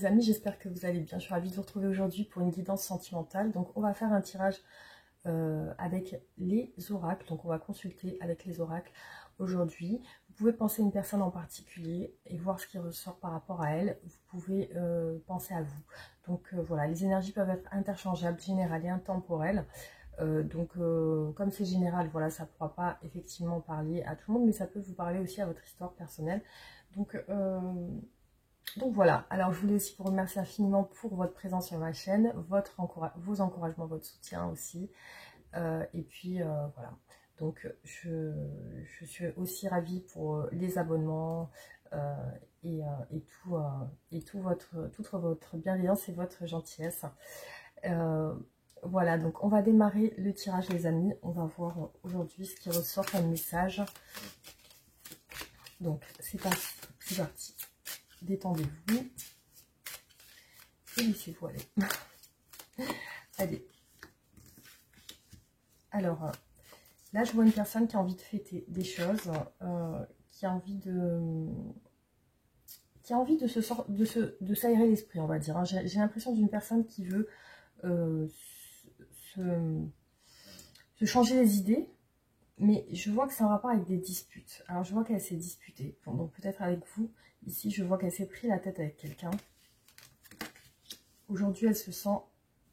les amis, j'espère que vous allez bien. Je suis ravie de vous retrouver aujourd'hui pour une guidance sentimentale. Donc on va faire un tirage avec les oracles. Donc on va consulter avec les oracles aujourd'hui. Vous pouvez penser à une personne en particulier et voir ce qui ressort par rapport à elle. Vous pouvez penser à vous. Donc voilà, les énergies peuvent être interchangeables, générales et intemporelles. Comme c'est général, voilà, ça ne pourra pas effectivement parler à tout le monde, mais ça peut vous parler aussi à votre histoire personnelle. Donc voilà, alors je voulais aussi vous remercier infiniment pour votre présence sur ma chaîne, vos encouragements, votre soutien aussi. Voilà, donc je suis aussi ravie pour les abonnements toute votre bienveillance et votre gentillesse. Voilà, donc on va démarrer le tirage les amis, on va voir aujourd'hui ce qui ressort comme message. Donc c'est parti. Détendez-vous et laissez-vous aller. Allez. Alors, là, je vois une personne qui a envie de fêter des choses, qui a envie de s'aérer l'esprit, on va dire. Hein. J'ai l'impression d'une personne qui veut se changer les idées, mais je vois que c'est en rapport avec des disputes. Alors, je vois qu'elle s'est disputée, donc peut-être avec vous. Ici, je vois qu'elle s'est pris la tête avec quelqu'un. Aujourd'hui, elle se sent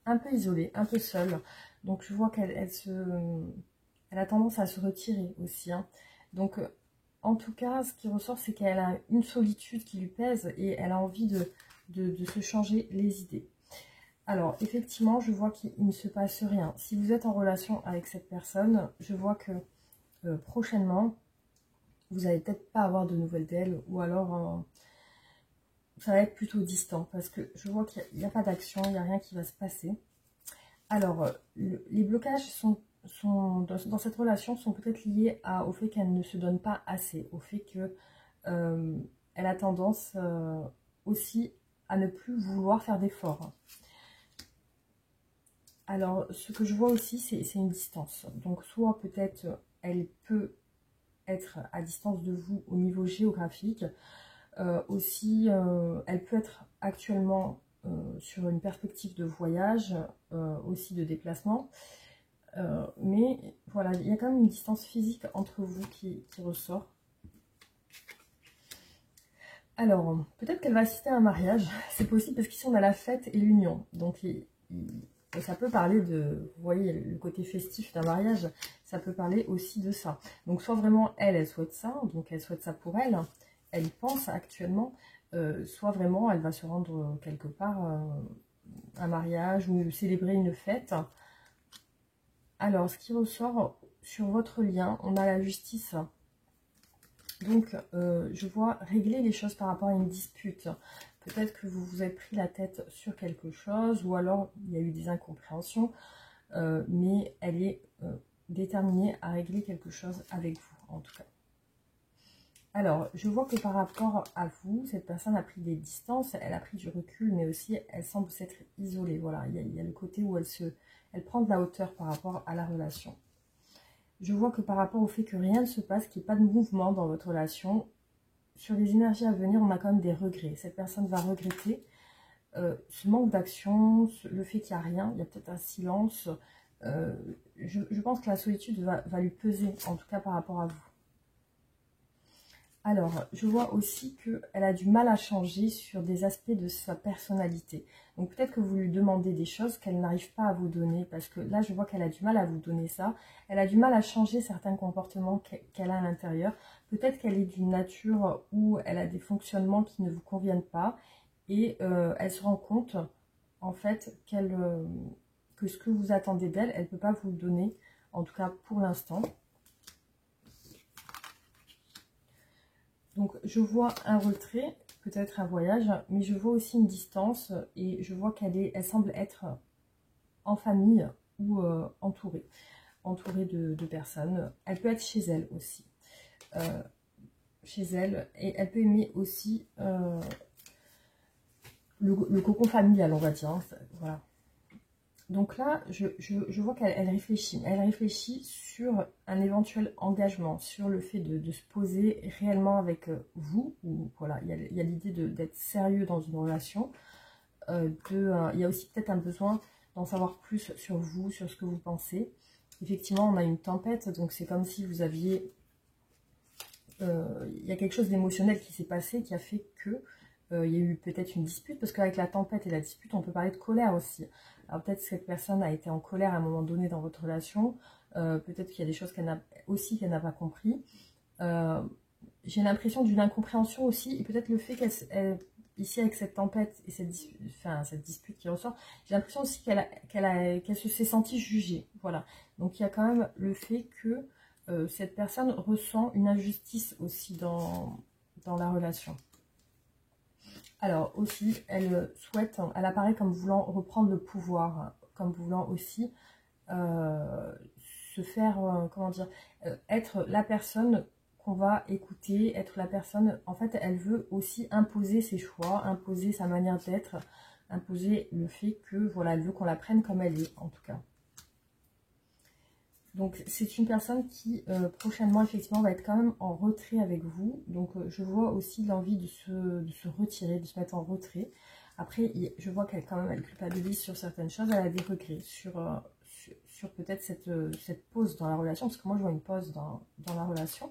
un peu isolée, un peu seule. Donc, je vois qu'elle a tendance à se retirer aussi. Hein. Donc, en tout cas, ce qui ressort, c'est qu'elle a une solitude qui lui pèse et elle a envie de se changer les idées. Alors, effectivement, je vois qu'il ne se passe rien. Si vous êtes en relation avec cette personne, je vois que prochainement, vous n'allez peut-être pas avoir de nouvelles d'elle, ou alors ça va être plutôt distant, parce que je vois qu'il n'y a pas d'action, il n'y a rien qui va se passer. Alors, les blocages dans cette relation sont peut-être liés au fait qu'elle ne se donne pas assez, au fait que elle a tendance aussi à ne plus vouloir faire d'efforts. Alors, ce que je vois aussi, c'est une distance. Donc, soit peut-être elle peut être à distance de vous au niveau géographique. Aussi, elle peut être actuellement sur une perspective de voyage, aussi de déplacement. Mais voilà, il y a quand même une distance physique entre vous qui ressort. Alors, peut-être qu'elle va assister à un mariage. C'est possible parce qu'ici, on a la fête et l'union. Donc, ça peut parler de, vous voyez, le côté festif d'un mariage, ça peut parler aussi de ça. Donc, soit vraiment, elle souhaite ça, donc elle souhaite ça pour elle, elle y pense actuellement, soit vraiment, elle va se rendre quelque part, un mariage ou célébrer une fête. Alors, ce qui ressort sur votre lien, on a la justice. Donc, je vois régler les choses par rapport à une dispute. Peut-être que vous vous êtes pris la tête sur quelque chose, ou alors il y a eu des incompréhensions, mais elle est déterminée à régler quelque chose avec vous, en tout cas. Alors, je vois que par rapport à vous, cette personne a pris des distances, elle a pris du recul, mais aussi elle semble s'être isolée. Voilà, il y a le côté où elle prend de la hauteur par rapport à la relation. Je vois que par rapport au fait que rien ne se passe, qu'il n'y ait pas de mouvement dans votre relation, sur les énergies à venir, on a quand même des regrets. Cette personne va regretter ce manque d'action, le fait qu'il n'y a rien, il y a peut-être un silence. Je pense que la solitude va lui peser, en tout cas par rapport à vous. Alors, je vois aussi qu'elle a du mal à changer sur des aspects de sa personnalité. Donc peut-être que vous lui demandez des choses qu'elle n'arrive pas à vous donner, parce que là, je vois qu'elle a du mal à vous donner ça. Elle a du mal à changer certains comportements qu'elle a à l'intérieur. Peut-être qu'elle est d'une nature où elle a des fonctionnements qui ne vous conviennent pas, et elle se rend compte, en fait, que ce que vous attendez d'elle, elle ne peut pas vous le donner, en tout cas pour l'instant. Donc, je vois un retrait, peut-être un voyage, mais je vois aussi une distance et je vois elle semble être en famille ou entourée de personnes. Elle peut être chez elle aussi, chez elle, et elle peut aimer aussi le cocon familial, on va dire. Hein, voilà. Donc là, je vois qu'elle réfléchit. Elle réfléchit sur un éventuel engagement, sur le fait de se poser réellement avec vous. Ou, voilà, il y a l'idée d'être sérieux dans une relation. il y a aussi peut-être un besoin d'en savoir plus sur vous, sur ce que vous pensez. Effectivement, on a une tempête, donc c'est comme si vous aviez... il y a quelque chose d'émotionnel qui s'est passé, qui a fait que il y a eu peut-être une dispute, parce qu'avec la tempête et la dispute, on peut parler de colère aussi. Alors peut-être que cette personne a été en colère à un moment donné dans votre relation, peut-être qu'il y a des choses qu'elle n'a pas compris. J'ai l'impression d'une incompréhension aussi, et peut-être le fait ici avec cette tempête et cette dispute qui ressort, j'ai l'impression aussi qu'elle se s'est sentie jugée. Voilà. Donc il y a quand même le fait que cette personne ressent une injustice aussi dans la relation. Alors aussi, elle apparaît comme voulant reprendre le pouvoir, comme voulant aussi se faire, comment dire, être la personne qu'on va écouter, être la personne, en fait, elle veut aussi imposer ses choix, imposer sa manière d'être, imposer le fait que, voilà, elle veut qu'on la prenne comme elle est, en tout cas. Donc, c'est une personne qui, prochainement, effectivement, va être quand même en retrait avec vous. Donc, je vois aussi l'envie de se retirer, de se mettre en retrait. Après, je vois qu'elle, quand même, elle culpabilise sur certaines choses. Elle a des regrets sur peut-être cette pause dans la relation. Parce que moi, je vois une pause dans la relation.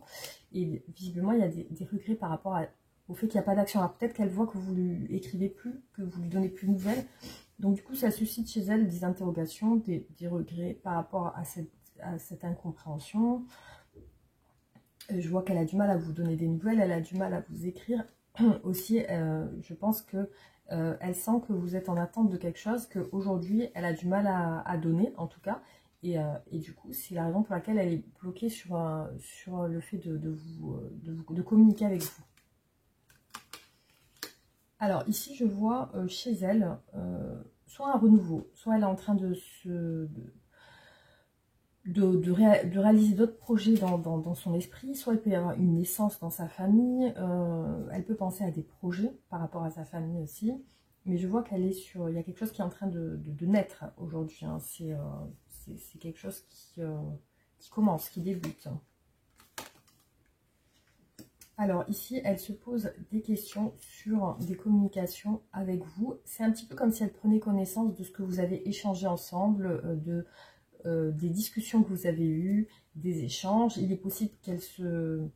Et visiblement, il y a des regrets par rapport au fait qu'il n'y a pas d'action. Alors, peut-être qu'elle voit que vous lui écrivez plus, que vous lui donnez plus de nouvelles. Donc, du coup, ça suscite chez elle des interrogations, des regrets par rapport à cette incompréhension. Je vois qu'elle a du mal à vous donner des nouvelles, elle a du mal à vous écrire. Aussi, je pense que elle sent que vous êtes en attente de quelque chose, qu'aujourd'hui, elle a du mal à donner, en tout cas. Et du coup, c'est la raison pour laquelle elle est bloquée sur le fait de communiquer avec vous. Alors, ici, je vois chez elle soit un renouveau, soit elle est en train de réaliser d'autres projets dans son esprit, soit il peut y avoir une naissance dans sa famille, elle peut penser à des projets par rapport à sa famille aussi, mais je vois qu'elle est il y a quelque chose qui est en train de naître aujourd'hui, hein. C'est quelque chose qui commence, qui débute. Alors ici, elle se pose des questions sur des communications avec vous. C'est un petit peu comme si elle prenait connaissance de ce que vous avez échangé ensemble, des discussions que vous avez eues, des échanges. Il est possible il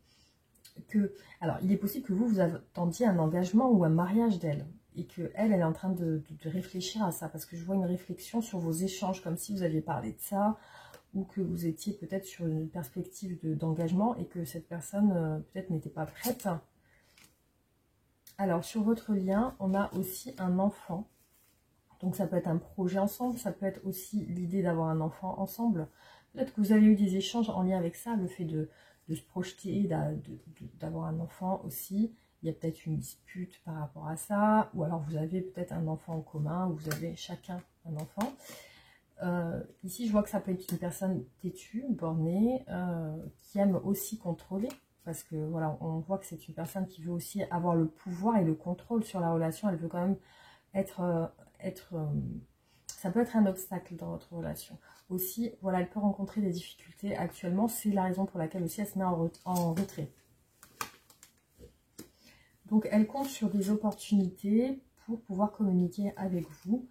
est possible que vous attendiez un engagement ou un mariage d'elle. Et qu'elle est en train de réfléchir à ça. Parce que je vois une réflexion sur vos échanges, comme si vous aviez parlé de ça, ou que vous étiez peut-être sur une perspective d'engagement et que cette personne peut-être n'était pas prête. Alors, sur votre lien, on a aussi un enfant. Donc, ça peut être un projet ensemble, ça peut être aussi l'idée d'avoir un enfant ensemble. Peut-être que vous avez eu des échanges en lien avec ça, le fait de se projeter, d'avoir un enfant aussi. Il y a peut-être une dispute par rapport à ça, ou alors vous avez peut-être un enfant en commun, ou vous avez chacun un enfant. Ici, je vois que ça peut être une personne têtue, bornée, qui aime aussi contrôler, parce que voilà, on voit que c'est une personne qui veut aussi avoir le pouvoir et le contrôle sur la relation. Elle veut quand même ça peut être un obstacle dans votre relation. Aussi, voilà, elle peut rencontrer des difficultés actuellement. C'est la raison pour laquelle aussi elle se met en retrait. Donc, elle compte sur des opportunités pour pouvoir communiquer avec vous.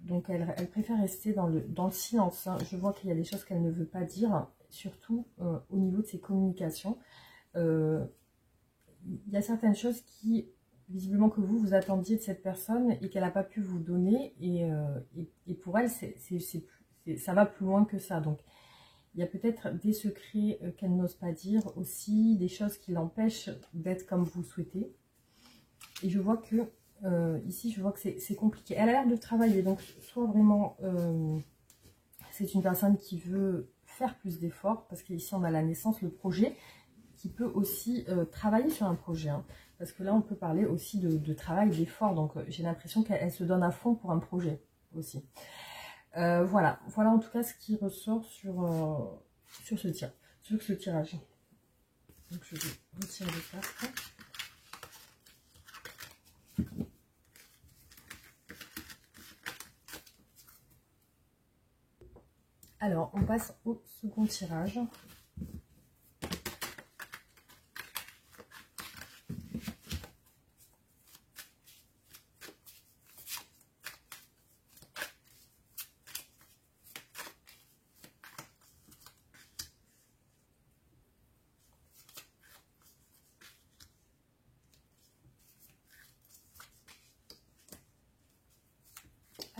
Donc, elle préfère rester dans le silence, hein. Je vois qu'il y a des choses qu'elle ne veut pas dire, surtout au niveau de ses communications. Il y a certaines choses qui, visiblement, que vous attendiez de cette personne et qu'elle n'a pas pu vous donner. Et pour elle, ça va plus loin que ça. Donc, il y a peut-être des secrets qu'elle n'ose pas dire aussi, des choses qui l'empêchent d'être comme vous souhaitez. Et je vois que... ici, je vois que c'est compliqué. Elle a l'air de travailler, donc soit vraiment, c'est une personne qui veut faire plus d'efforts, parce qu'ici, on a la naissance, le projet, qui peut aussi travailler sur un projet. Hein, parce que là, on peut parler aussi de travail, d'effort. Donc, j'ai l'impression qu'elle se donne à fond pour un projet aussi. Voilà en tout cas ce qui ressort sur ce tirage. Donc, je vais retirer les cartes. Alors, on passe au second tirage.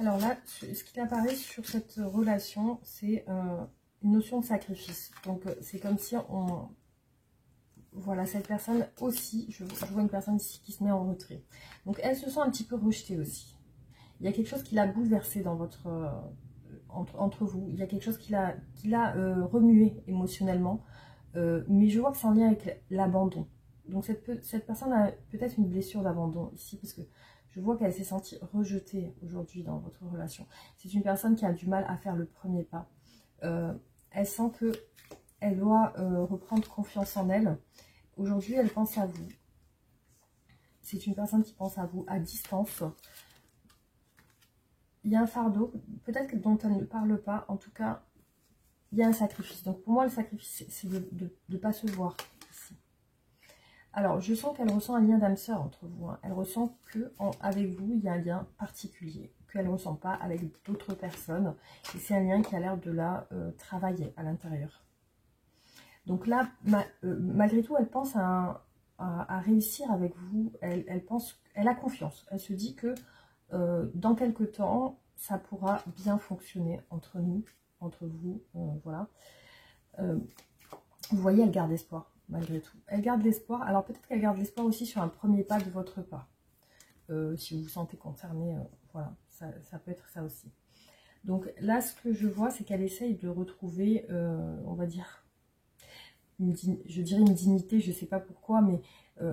Alors là, ce qui apparaît sur cette relation, c'est une notion de sacrifice. Donc, c'est comme si on... Voilà, cette personne aussi, je vois une personne ici qui se met en retrait. Donc, elle se sent un petit peu rejetée aussi. Il y a quelque chose qui l'a bouleversée dans votre... entre vous. Il y a quelque chose qui l'a remué émotionnellement. Mais je vois que c'est en lien avec l'abandon. Donc, cette personne a peut-être une blessure d'abandon ici, parce que je vois qu'elle s'est sentie rejetée aujourd'hui dans votre relation. C'est une personne qui a du mal à faire le premier pas. Elle sent qu'elle doit reprendre confiance en elle. Aujourd'hui, elle pense à vous. C'est une personne qui pense à vous à distance. Il y a un fardeau, peut-être dont elle ne parle pas. En tout cas, il y a un sacrifice. Donc pour moi, le sacrifice, c'est de ne pas se voir ici. Alors, je sens qu'elle ressent un lien d'âme sœur entre vous. Hein. Elle ressent qu'avec vous, il y a un lien particulier, qu'elle ne ressent pas avec d'autres personnes. Et c'est un lien qui a l'air de la travailler à l'intérieur. Donc là, malgré tout, elle pense à réussir avec vous. Elle a confiance. Elle se dit que dans quelques temps, ça pourra bien fonctionner entre nous, entre vous. Voilà. Vous voyez, elle garde espoir. Malgré tout. Elle garde l'espoir. Alors peut-être qu'elle garde l'espoir aussi sur un premier pas de votre part. Si vous vous sentez concerné, voilà, ça peut être ça aussi. Donc là, ce que je vois, c'est qu'elle essaye de retrouver, on va dire, je dirais une dignité, je ne sais pas pourquoi, mais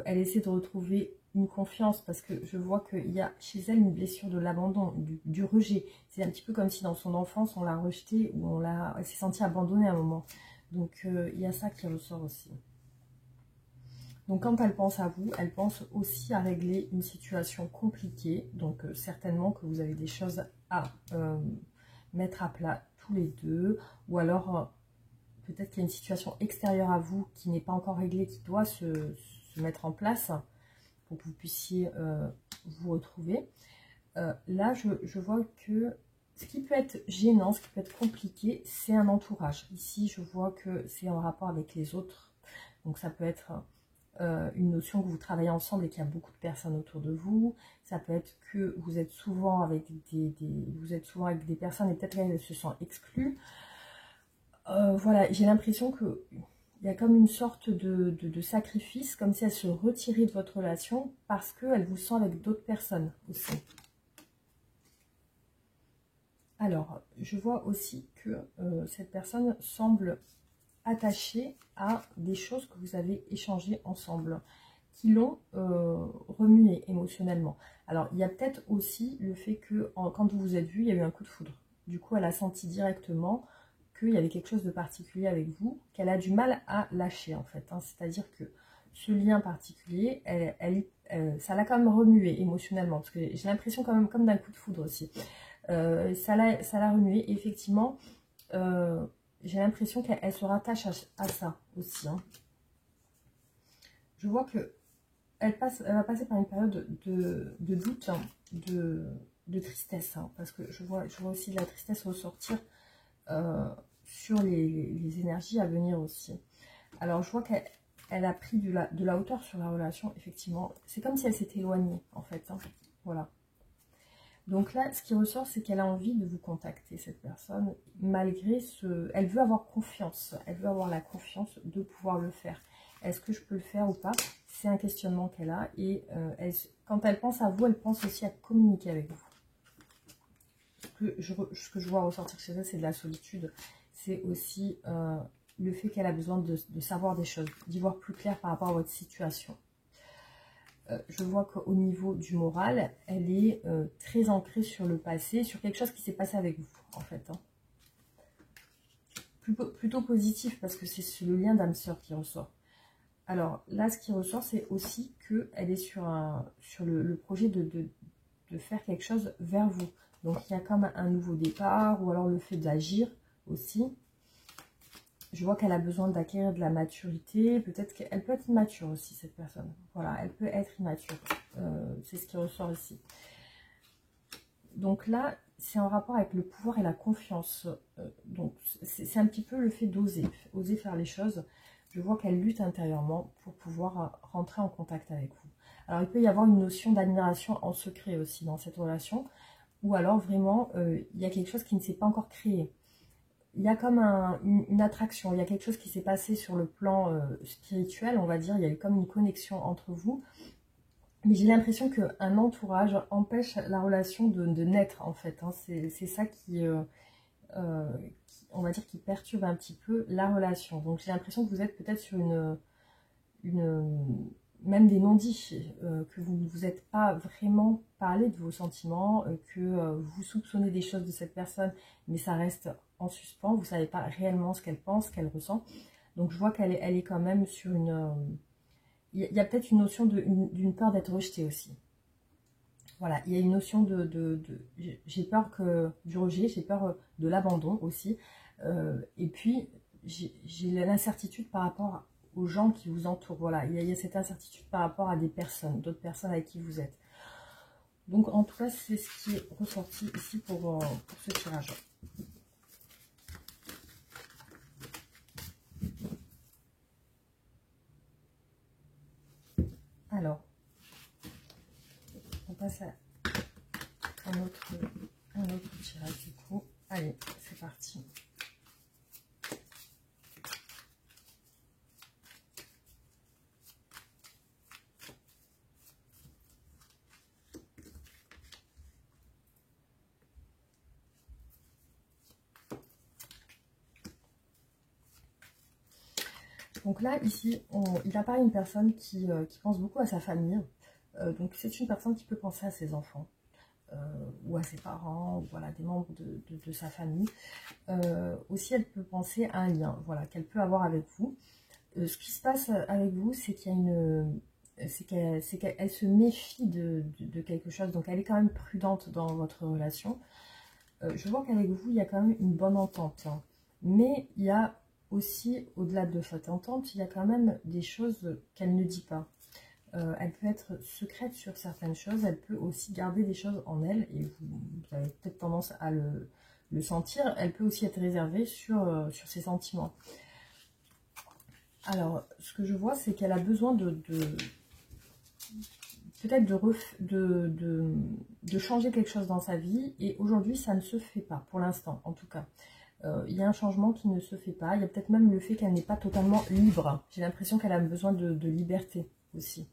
elle essaie de retrouver une confiance parce que je vois qu'il y a chez elle une blessure de l'abandon, du rejet. C'est un petit peu comme si dans son enfance, on l'a rejetée ou elle s'est sentie abandonnée à un moment. Donc il y a ça qui ressort aussi. Donc quand elle pense à vous, elle pense aussi à régler une situation compliquée. Donc certainement que vous avez des choses à mettre à plat tous les deux. Ou alors peut-être qu'il y a une situation extérieure à vous qui n'est pas encore réglée, qui doit se mettre en place pour que vous puissiez vous retrouver. Là, je vois que ce qui peut être gênant, ce qui peut être compliqué, c'est un entourage. Ici, je vois que c'est en rapport avec les autres. Donc ça peut être... une notion que vous travaillez ensemble et qu'il y a beaucoup de personnes autour de vous. Ça peut être que vous êtes souvent avec des personnes et peut-être qu'elles se sentent exclues. Voilà, j'ai l'impression que il y a comme une sorte de sacrifice, comme si elle se retirait de votre relation parce qu'elle vous sent avec d'autres personnes aussi. Alors, je vois aussi que cette personne semble attaché à des choses que vous avez échangées ensemble, qui l'ont remué émotionnellement. Alors, il y a peut-être aussi le fait que quand vous vous êtes vus, il y a eu un coup de foudre. Du coup, elle a senti directement qu'il y avait quelque chose de particulier avec vous, qu'elle a du mal à lâcher, en fait. Hein. C'est-à-dire que ce lien particulier, ça l'a quand même remué émotionnellement, parce que j'ai l'impression quand même comme d'un coup de foudre aussi. Ça l'a remué, et effectivement... j'ai l'impression qu'elle se rattache à ça aussi. Hein. Je vois que elle va passer par une période de doute, hein, de tristesse. Hein, parce que je vois aussi de la tristesse ressortir sur les énergies à venir aussi. Alors, je vois qu'elle a pris de la hauteur sur la relation, effectivement. C'est comme si elle s'était éloignée, en fait. Hein. Voilà. Donc là, ce qui ressort, c'est qu'elle a envie de vous contacter, cette personne, malgré ce... Elle veut avoir confiance, elle veut avoir la confiance de pouvoir le faire. Est-ce que je peux le faire ou pas? C'est un questionnement qu'elle a. Et quand elle pense à vous, elle pense aussi à communiquer avec vous. Ce que je vois ressortir chez elle, c'est de la solitude. C'est aussi le fait qu'elle a besoin de savoir des choses, d'y voir plus clair par rapport à votre situation. Je vois qu'au niveau du moral, elle est très ancrée sur le passé, sur quelque chose qui s'est passé avec vous, en fait. Hein. Plutôt positif, parce que c'est le lien d'âme-sœur qui ressort. Alors là, ce qui ressort, c'est aussi qu'elle est sur le projet de faire quelque chose vers vous. Donc, il y a comme un nouveau départ, ou alors le fait d'agir aussi. Je vois qu'elle a besoin d'acquérir de la maturité. Peut-être qu'elle peut être immature aussi, cette personne. Voilà, elle peut être immature. C'est ce qui ressort ici. Donc là, c'est en rapport avec le pouvoir et la confiance. Donc, c'est un petit peu le fait oser faire les choses. Je vois qu'elle lutte intérieurement pour pouvoir rentrer en contact avec vous. Alors, il peut y avoir une notion d'admiration en secret aussi dans cette relation. ou alors vraiment, il y a quelque chose qui ne s'est pas encore créé. Il y a comme une attraction, il y a quelque chose qui s'est passé sur le plan spirituel, on va dire, il y a eu comme une connexion entre vous. Mais j'ai l'impression qu'un entourage empêche la relation de naître, en fait. Hein. C'est ça on va dire, qui perturbe un petit peu la relation. Donc j'ai l'impression que vous êtes peut-être sur même des non-dits, que vous ne vous êtes pas vraiment parlé de vos sentiments, que vous soupçonnez des choses de cette personne, mais ça reste en suspens, vous ne savez pas réellement ce qu'elle pense, ce qu'elle ressent. Donc je vois qu'elle est quand même sur il y a peut-être une notion d'une peur d'être rejetée aussi. Voilà, il y a une notion j'ai peur du rejet, j'ai peur de l'abandon aussi. Et puis, j'ai l'incertitude par rapport aux gens qui vous entourent. Voilà, il y a cette incertitude par rapport à des personnes, d'autres personnes avec qui vous êtes. Donc, en tout cas, c'est ce qui est ressorti ici pour ce tirage. Alors, on passe à un autre tirage du coup. Allez, c'est parti. Donc là, ici, il apparaît une personne qui pense beaucoup à sa famille. Donc c'est une personne qui peut penser à ses enfants. Ou à ses parents, ou voilà, des membres de sa famille. Aussi, elle peut penser à un lien, voilà, qu'elle peut avoir avec vous. Ce qui se passe avec vous, c'est qu'il y a c'est qu'elle se méfie de quelque chose, donc elle est quand même prudente dans votre relation. Je vois qu'avec vous, il y a quand même une bonne entente, hein. Mais il y a aussi, au-delà de cette entente, il y a quand même des choses qu'elle ne dit pas. Elle peut être secrète sur certaines choses, elle peut aussi garder des choses en elle, et vous avez peut-être tendance à le sentir. Elle peut aussi être réservée sur ses sentiments. Alors, ce que je vois, c'est qu'elle a besoin peut-être de changer quelque chose dans sa vie, et aujourd'hui, ça ne se fait pas, pour l'instant, en tout cas. Il y a un changement qui ne se fait pas, il y a peut-être même le fait qu'elle n'est pas totalement libre. J'ai l'impression qu'elle a besoin de liberté aussi.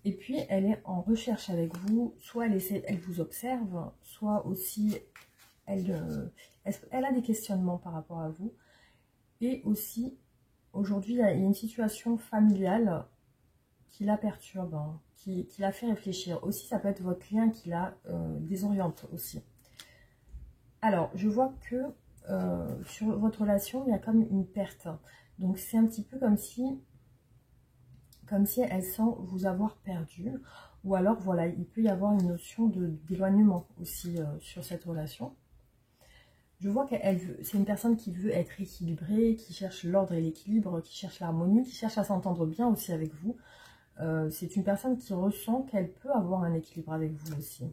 Et puis, elle est en recherche avec vous, soit elle vous observe, soit aussi elle a des questionnements par rapport à vous. Et aussi, aujourd'hui, il y a une situation familiale qui la perturbe, hein, qui la fait réfléchir. Aussi, ça peut être votre lien qui la désoriente aussi. Alors, je vois que sur votre relation, il y a comme une perte. Donc, c'est un petit peu comme si elle sent vous avoir perdu, ou alors voilà, il peut y avoir une notion d'éloignement aussi sur cette relation. Je vois c'est une personne qui veut être équilibrée, qui cherche l'ordre et l'équilibre, qui cherche l'harmonie, qui cherche à s'entendre bien aussi avec vous. C'est une personne qui ressent qu'elle peut avoir un équilibre avec vous aussi.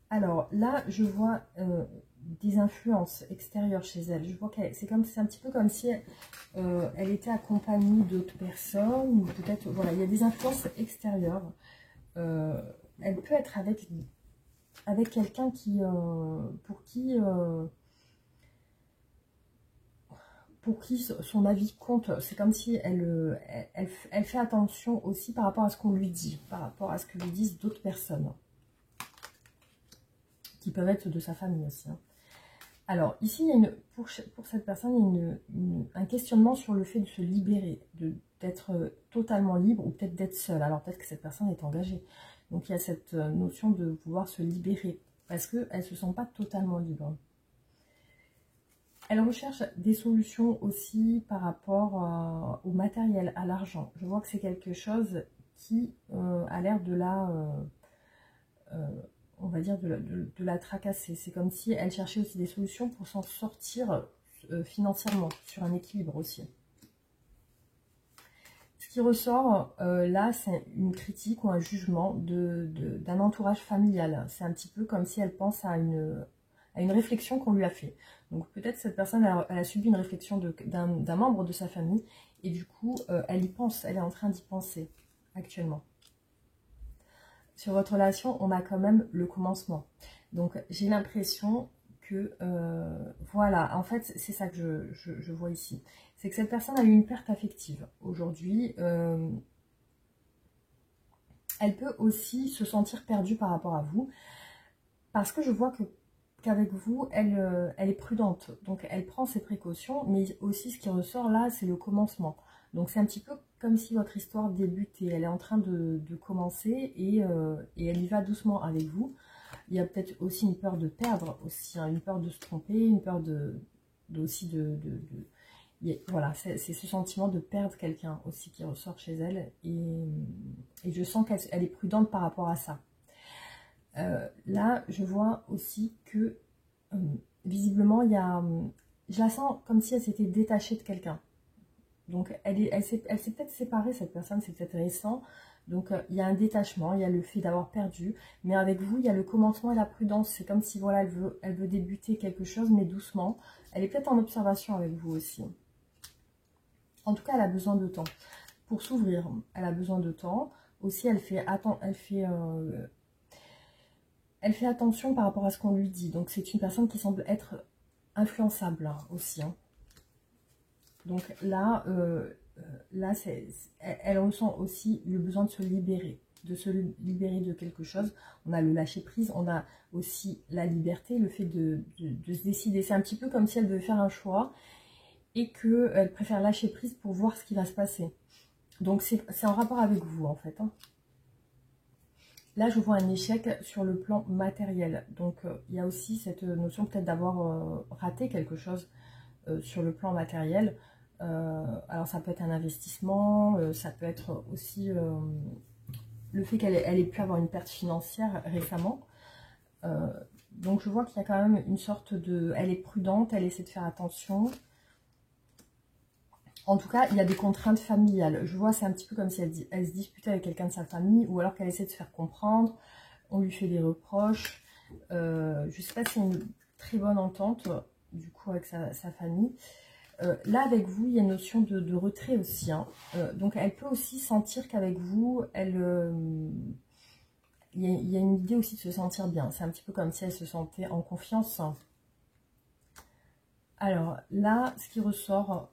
Alors là, je vois des influences extérieures chez elle. Je vois que c'est un petit peu comme si elle était accompagnée d'autres personnes, ou peut-être, voilà, il y a des influences extérieures. Elle peut être avec quelqu'un pour qui son avis compte. C'est comme si elle fait attention aussi par rapport à ce qu'on lui dit, par rapport à ce que lui disent d'autres personnes, qui peuvent être de sa famille aussi, hein. Alors, ici, il y a pour cette personne, il y a un questionnement sur le fait de se libérer, d'être totalement libre, ou peut-être d'être seule. Alors, peut-être que cette personne est engagée. Donc, il y a cette notion de pouvoir se libérer, parce qu'elle ne se sent pas totalement libre. Elle recherche des solutions aussi par rapport au matériel, à l'argent. Je vois que c'est quelque chose qui a l'air de on va dire, de la tracasser. C'est comme si elle cherchait aussi des solutions pour s'en sortir financièrement, sur un équilibre aussi. Ce qui ressort là, c'est une critique ou un jugement d'un entourage familial. C'est un petit peu comme si elle pense à une réflexion qu'on lui a fait. Donc peut-être cette personne elle a subi une réflexion d'un membre de sa famille, et du coup elle y pense, elle est en train d'y penser actuellement. sur votre relation, on a quand même le commencement. Donc, j'ai l'impression que, voilà, en fait, c'est ça que je vois ici. C'est que cette personne a eu une perte affective. Aujourd'hui, elle peut aussi se sentir perdue par rapport à vous. Parce que je vois qu'avec vous, elle est prudente. Donc, elle prend ses précautions. Mais aussi, ce qui ressort là, c'est le commencement. Donc, c'est un petit peu comme si votre histoire débutait. Elle est en train de commencer et elle y va doucement avec vous. Il y a peut-être aussi une peur de perdre, aussi, hein, une peur de se tromper, une peur voilà, c'est ce sentiment de perdre quelqu'un aussi qui ressort chez elle. Et je sens qu'elle est prudente par rapport à ça. Là, je vois aussi que, visiblement, je la sens comme si elle s'était détachée de quelqu'un. Donc, elle s'est peut-être séparée, cette personne, c'est peut-être récent. Donc, il y a un détachement, il y a le fait d'avoir perdu. Mais avec vous, il y a le commencement et la prudence. C'est comme si, voilà, elle veut débuter quelque chose, mais doucement. Elle est peut-être en observation avec vous aussi. En tout cas, elle a besoin de temps. Pour s'ouvrir, elle a besoin de temps. Aussi, elle fait attention par rapport à ce qu'on lui dit. Donc, c'est une personne qui semble être influençable hein, aussi. Hein. Donc là, elle ressent aussi le besoin de se libérer de quelque chose. On a le lâcher prise, on a aussi la liberté, le fait de se décider. C'est un petit peu comme si elle devait faire un choix et qu'elle préfère lâcher prise pour voir ce qui va se passer. Donc c'est en rapport avec vous en fait. Hein. Là, je vois un échec sur le plan matériel. Donc, il y a aussi cette notion peut-être d'avoir raté quelque chose sur le plan matériel. Alors, ça peut être un investissement, ça peut être aussi le fait qu'elle ait pu avoir une perte financière récemment. Donc, je vois qu'il y a quand même une sorte de... Elle est prudente, elle essaie de faire attention. En tout cas, il y a des contraintes familiales. Je vois, c'est un petit peu comme si elle se disputait avec quelqu'un de sa famille ou alors qu'elle essaie de se faire comprendre. On lui fait des reproches. Je ne sais pas si c'est une très bonne entente, du coup, avec sa famille. Là, avec vous, il y a une notion de retrait aussi. Hein. Donc, elle peut aussi sentir qu'avec vous, il y a une idée aussi de se sentir bien. C'est un petit peu comme si elle se sentait en confiance. Alors, là, ce qui ressort...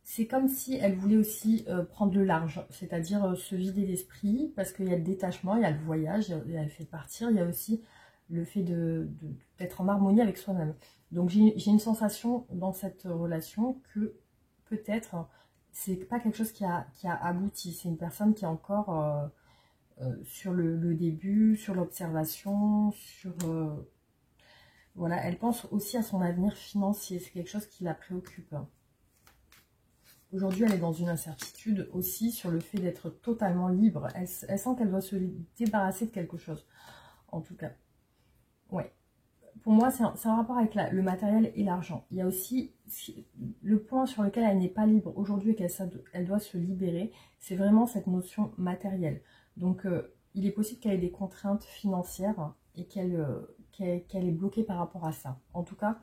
c'est comme si elle voulait aussi prendre le large, c'est-à-dire se vider l'esprit, parce qu'il y a le détachement, il y a le voyage, il y a le fait de partir, il y a aussi le fait d'être en harmonie avec soi-même. Donc j'ai une sensation dans cette relation que peut-être c'est pas quelque chose qui a abouti, c'est une personne qui est encore sur le début, sur l'observation, voilà, elle pense aussi à son avenir financier, c'est quelque chose qui la préoccupe. Aujourd'hui, elle est dans une incertitude aussi sur le fait d'être totalement libre. Elle sent qu'elle doit se débarrasser de quelque chose, en tout cas. Ouais. Pour moi, c'est un rapport avec le matériel et l'argent. Il y a aussi le point sur lequel elle n'est pas libre aujourd'hui et qu'elle doit se libérer, c'est vraiment cette notion matérielle. Donc, il est possible qu'elle ait des contraintes financières et qu'elle est bloquée par rapport à ça. En tout cas,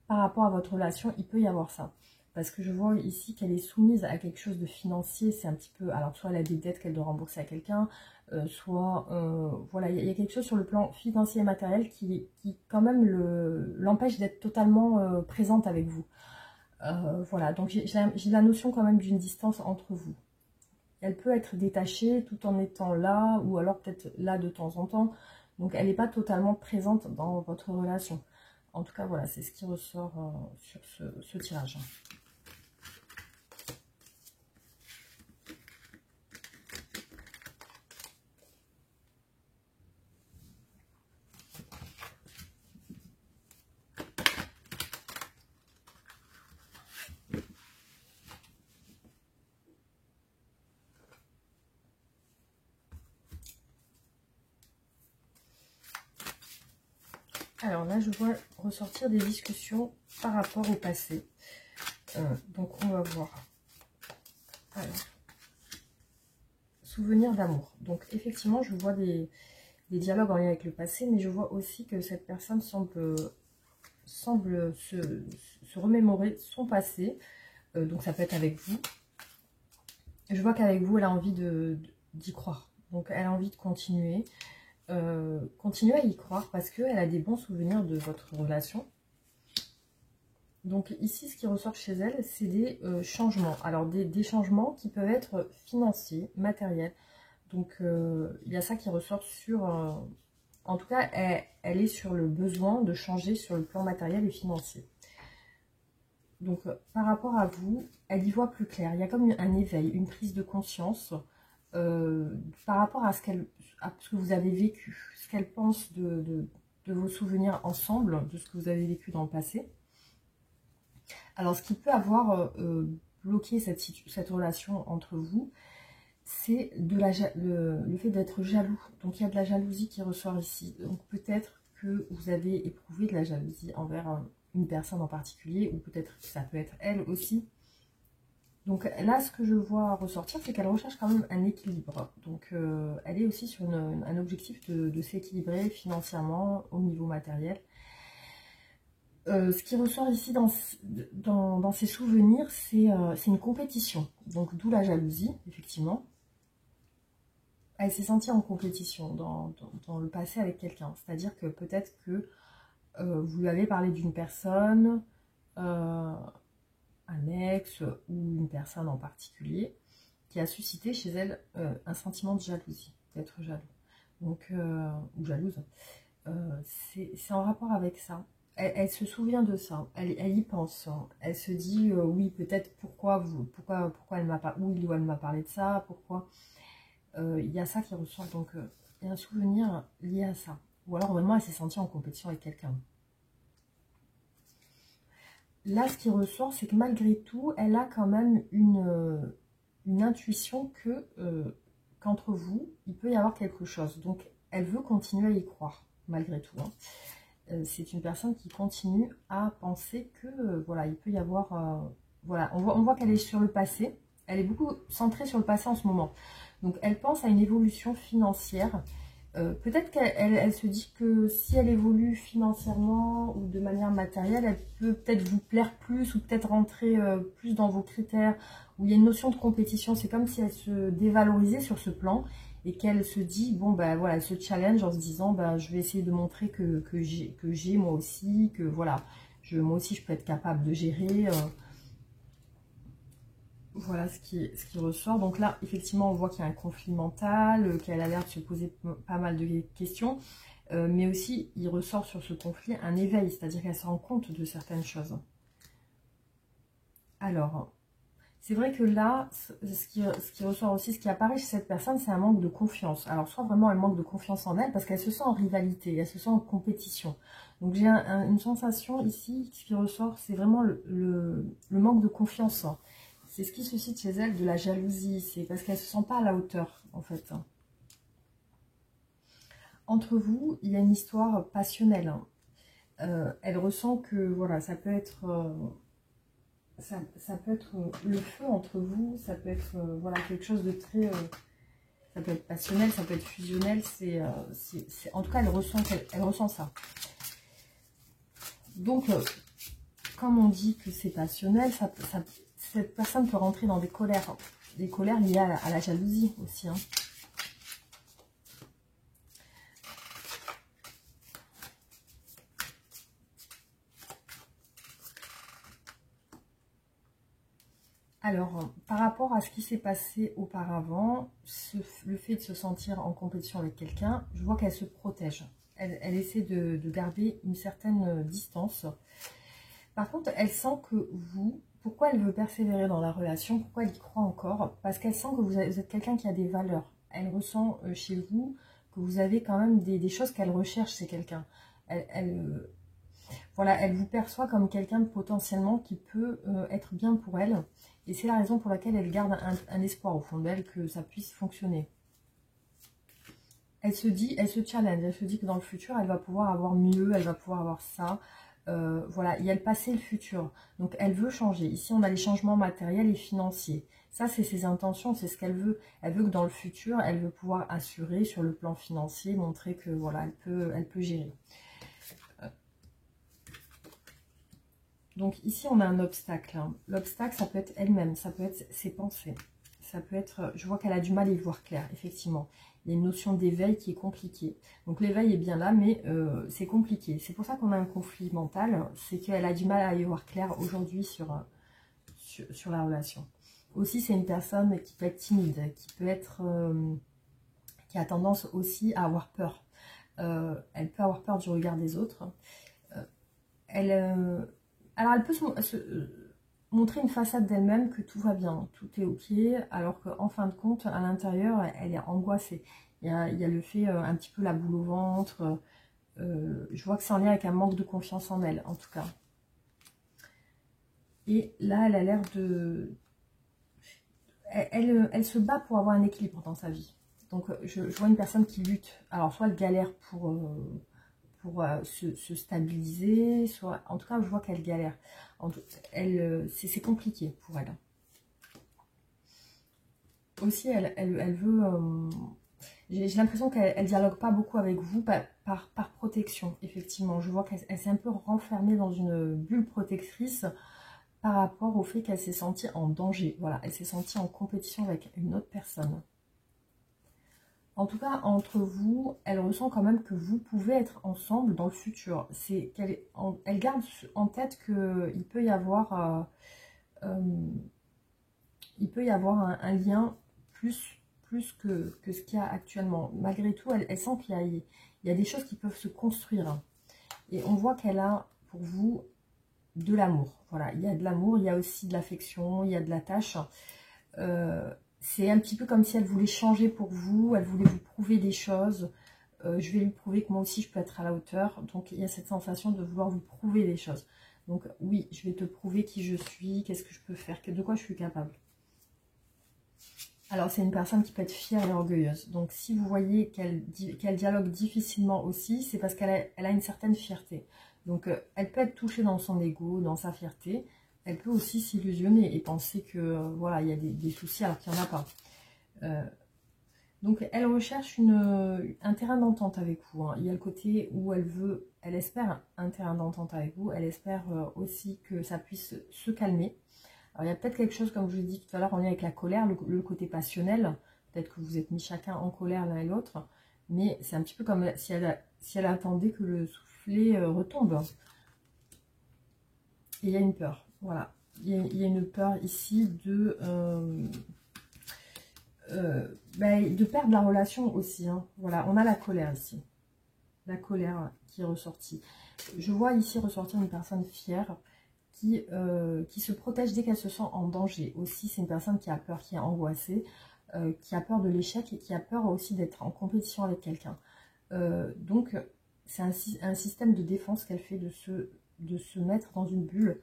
par rapport à votre relation, il peut y avoir ça. Parce que je vois ici qu'elle est soumise à quelque chose de financier, c'est un petit peu... Alors, soit elle a des dettes qu'elle doit rembourser à quelqu'un, soit... voilà, il y a quelque chose sur le plan financier et matériel qui quand même l'empêche d'être totalement présente avec vous. Voilà, donc j'ai la notion quand même d'une distance entre vous. Elle peut être détachée tout en étant là, ou alors peut-être là de temps en temps. Donc, elle n'est pas totalement présente dans votre relation. En tout cas, voilà, c'est ce qui ressort sur ce tirage. Alors là, je vois ressortir des discussions par rapport au passé. Donc, on va voir. Alors, souvenirs d'amour. Donc, effectivement, je vois des dialogues en lien avec le passé, mais je vois aussi que cette personne semble se remémorer son passé. Donc, ça peut être avec vous. Je vois qu'avec vous, elle a envie d'y croire. Donc elle a envie de continuer. Continuer à y croire parce qu'elle a des bons souvenirs de votre relation. Donc ici, ce qui ressort chez elle, c'est des changements. Alors des changements qui peuvent être financiers, matériels. Donc il y a ça qui ressort sur... en tout cas, elle est sur le besoin de changer sur le plan matériel et financier. Donc par rapport à vous, elle y voit plus clair. Il y a comme un éveil, une prise de conscience par rapport à ce que vous avez vécu, ce qu'elle pense de vos souvenirs ensemble, de ce que vous avez vécu dans le passé. Alors, ce qui peut avoir bloqué cette relation entre vous, c'est le fait d'être jaloux. Donc, il y a de la jalousie qui ressort ici. Donc, peut-être que vous avez éprouvé de la jalousie envers une personne en particulier, ou peut-être que ça peut être elle aussi. Donc là, ce que je vois ressortir, c'est qu'elle recherche quand même un équilibre. Donc, elle est aussi sur un objectif de s'équilibrer financièrement au niveau matériel. Ce qui ressort ici dans ses souvenirs, c'est une compétition. Donc, d'où la jalousie, effectivement. Elle s'est sentie en compétition dans le passé avec quelqu'un. C'est-à-dire que peut-être que vous lui avez parlé d'une personne, un ex ou une personne en particulier, qui a suscité chez elle un sentiment de jalousie, d'être jaloux. Donc, ou jalouse. C'est en rapport avec ça. Elle se souvient de ça, elle y pense. Elle se dit, oui, peut-être pourquoi elle m'a pas, ou il ou elle m'a parlé de ça, pourquoi. Il y a ça qui ressort, donc il y a un souvenir lié à ça. Ou alors vraiment, elle s'est sentie en compétition avec quelqu'un. Là, ce qui ressort, c'est que malgré tout, elle a quand même une intuition que qu'entre vous, il peut y avoir quelque chose. Donc, elle veut continuer à y croire, malgré tout. Hein. C'est une personne qui continue à penser que, voilà, il peut y avoir... voilà, on voit qu'elle est sur le passé. Elle est beaucoup centrée sur le passé en ce moment. Donc, elle pense à une évolution financière. Peut-être qu'elle se dit que si elle évolue financièrement ou de manière matérielle, elle peut peut-être vous plaire plus ou peut-être rentrer plus dans vos critères où il y a une notion de compétition. C'est comme si elle se dévalorisait sur ce plan et qu'elle se dit, bon ben voilà, elle se challenge en se disant, ben je vais essayer de montrer que j'ai moi aussi, que voilà, moi aussi je peux être capable de gérer. Voilà ce qui ressort. Donc là, effectivement, on voit qu'il y a un conflit mental, qu'elle a l'air de se poser pas mal de questions. Mais aussi, il ressort sur ce conflit un éveil, c'est-à-dire qu'elle se rend compte de certaines choses. Alors, c'est vrai que là, ce qui ressort aussi, ce qui apparaît chez cette personne, c'est un manque de confiance. Alors, soit vraiment elle manque de confiance en elle, parce qu'elle se sent en rivalité, elle se sent en compétition. Donc, j'ai une sensation ici, ce qui ressort, c'est vraiment le manque de confiance. C'est ce qui suscite chez elle de la jalousie. C'est parce qu'elle ne se sent pas à la hauteur, en fait. Entre vous, il y a une histoire passionnelle. Elle ressent que, voilà, ça peut être... ça peut être le feu entre vous. Ça peut être, voilà, quelque chose de très... ça peut être passionnel, ça peut être fusionnel. En tout cas, elle ressent ça. Donc, comme on dit que c'est passionnel, cette personne peut rentrer dans des colères liées à la jalousie aussi. Hein. Alors, par rapport à ce qui s'est passé auparavant, le fait de se sentir en compétition avec quelqu'un, je vois qu'elle se protège. Elle essaie de garder une certaine distance. Par contre, elle sent que vous... Pourquoi elle veut persévérer dans la relation? Pourquoi elle y croit encore? Parce qu'elle sent que vous êtes quelqu'un qui a des valeurs. Elle ressent chez vous que vous avez quand même des choses qu'elle recherche chez quelqu'un. Voilà, elle vous perçoit comme quelqu'un potentiellement qui peut être bien pour elle. Et c'est la raison pour laquelle elle garde un espoir au fond d'elle que ça puisse fonctionner. Elle se challenge, elle se dit que dans le futur, elle va pouvoir avoir mieux, elle va pouvoir avoir ça. Voilà, il y a le passé et le futur. Donc, elle veut changer. Ici, on a les changements matériels et financiers. Ça, c'est ses intentions, c'est ce qu'elle veut. Elle veut que dans le futur, elle veut pouvoir assurer sur le plan financier, montrer que voilà, elle peut gérer. Donc, ici, on a un obstacle. Hein. L'obstacle, ça peut être elle-même, ça peut être ses pensées. Ça peut être, je vois qu'elle a du mal à y voir clair, effectivement. il y a une notion d'éveil qui est compliquée. Donc l'éveil est bien là, mais c'est compliqué. C'est pour ça qu'on a un conflit mental, c'est qu'elle a du mal à y voir clair aujourd'hui sur la relation. Aussi, c'est une personne qui peut être timide, qui peut être... qui a tendance aussi à avoir peur. Elle peut avoir peur du regard des autres. Alors, elle peut montrer une façade d'elle-même que tout va bien, tout est ok, alors qu'en fin de compte, à l'intérieur, elle est angoissée. Il y a le fait, un petit peu la boule au ventre. Je vois que c'est en lien avec un manque de confiance en elle, en tout cas. Et là, elle a l'air de... Elle se bat pour avoir un équilibre dans sa vie. Donc, je vois une personne qui lutte. Alors, soit elle galère pour se stabiliser, soit... En tout cas, je vois qu'elle galère. C'est compliqué pour elle. Aussi, elle veut... j'ai l'impression qu'elle dialogue pas beaucoup avec vous par protection, effectivement. Je vois qu'elle s'est un peu renfermée dans une bulle protectrice par rapport au fait qu'elle s'est sentie en danger. Voilà, elle s'est sentie en compétition avec une autre personne. En tout cas, entre vous, elle ressent quand même que vous pouvez être ensemble dans le futur. Elle garde en tête qu'il peut y avoir, un lien plus que ce qu'il y a actuellement. Malgré tout, elle sent qu'il y a des choses qui peuvent se construire. Et on voit qu'elle a, pour vous, de l'amour. Voilà, il y a de l'amour, il y a aussi de l'affection, il y a de l'attache. C'est un petit peu comme si elle voulait changer pour vous, elle voulait vous prouver des choses. Je vais lui prouver que moi aussi je peux être à la hauteur. Donc il y a cette sensation de vouloir vous prouver des choses. Donc oui, je vais te prouver qui je suis, qu'est-ce que je peux faire, de quoi je suis capable. Alors c'est une personne qui peut être fière et orgueilleuse. Donc si vous voyez qu'elle dialogue difficilement aussi, c'est parce qu'elle a une certaine fierté. Donc elle peut être touchée dans son ego, dans sa fierté. Elle peut aussi s'illusionner et penser que voilà, il y a des soucis alors qu'il n'y en a pas. Donc elle recherche un terrain d'entente avec vous. Hein. Il y a le côté où elle espère un terrain d'entente avec vous. Elle espère aussi que ça puisse se calmer. Alors, il y a peut-être quelque chose, comme je vous l'ai dit tout à l'heure, en lien avec la colère, le côté passionnel. Peut-être que vous êtes mis chacun en colère l'un et l'autre. Mais c'est un petit peu comme si elle attendait que le soufflet retombe. Et il y a une peur. Voilà. Il y a une peur ici de perdre la relation aussi. Hein. Voilà, on a la colère ici. La colère qui est ressortie. Je vois ici ressortir une personne fière qui se protège dès qu'elle se sent en danger. Aussi, c'est une personne qui a peur, qui est angoissée, qui a peur de l'échec et qui a peur aussi d'être en compétition avec quelqu'un. Donc, c'est un système de défense qu'elle fait de se mettre dans une bulle.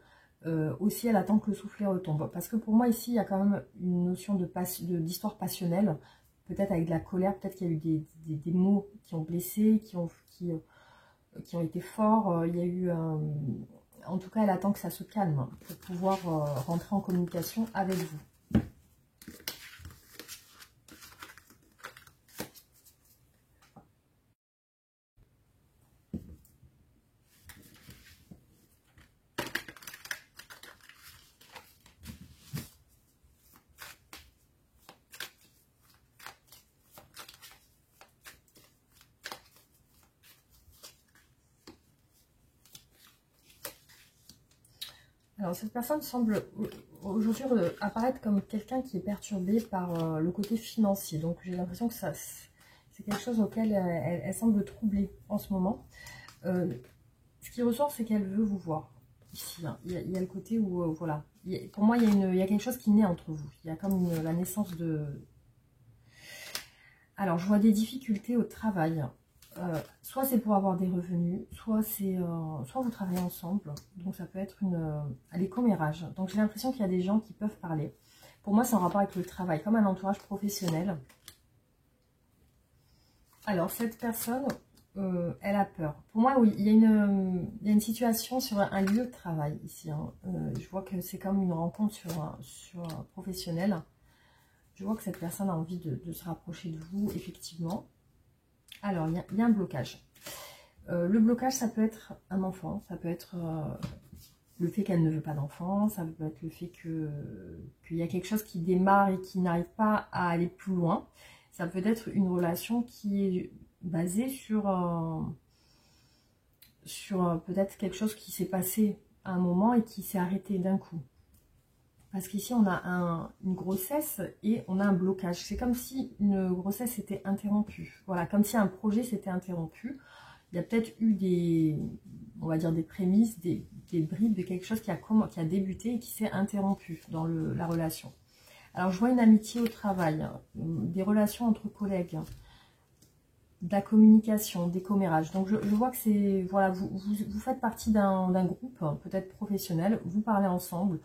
Aussi, elle attend que le soufflet retombe. Parce que pour moi, ici, il y a quand même une notion d'histoire passionnelle. Peut-être avec de la colère, peut-être qu'il y a eu des mots qui ont blessé, qui ont été forts. Il y a eu... en tout cas, elle attend que ça se calme pour pouvoir rentrer en communication avec vous. Alors, cette personne semble aujourd'hui apparaître comme quelqu'un qui est perturbé par le côté financier. Donc, j'ai l'impression que c'est quelque chose auquel elle semble troublée en ce moment. Ce qui ressort, c'est qu'elle veut vous voir. Ici, hein. Il y a le côté où, voilà. Pour moi, il y a quelque chose qui naît entre vous. Il y a comme la naissance de... Alors, je vois des difficultés au travail. Soit c'est pour avoir des revenus, soit vous travaillez ensemble, donc ça peut être les commérages. Donc j'ai l'impression qu'il y a des gens qui peuvent parler. Pour moi, c'est en rapport avec le travail, comme un entourage professionnel. Alors cette personne, elle a peur. Pour moi, oui, il y a une situation sur un lieu de travail ici. Hein. Je vois que c'est comme une rencontre sur un professionnel. Je vois que cette personne a envie de se rapprocher de vous, effectivement. Alors, il y a un blocage. Le blocage, ça peut être un enfant, ça peut être le fait qu'elle ne veut pas d'enfant, ça peut être le fait qu'il y a quelque chose qui démarre et qui n'arrive pas à aller plus loin. Ça peut être une relation qui est basée sur peut-être quelque chose qui s'est passé à un moment et qui s'est arrêté d'un coup. Parce qu'ici, on a une grossesse et on a un blocage. C'est comme si une grossesse était interrompue. Voilà, comme si un projet s'était interrompu. Il y a peut-être eu des, on va dire, des prémices, des bribes de quelque chose qui a débuté et qui s'est interrompu dans la relation. Alors, je vois une amitié au travail, des relations entre collègues, de la communication, des commérages. Donc, je vois que c'est, voilà, vous faites partie d'un groupe, peut-être professionnel, vous parlez ensemble.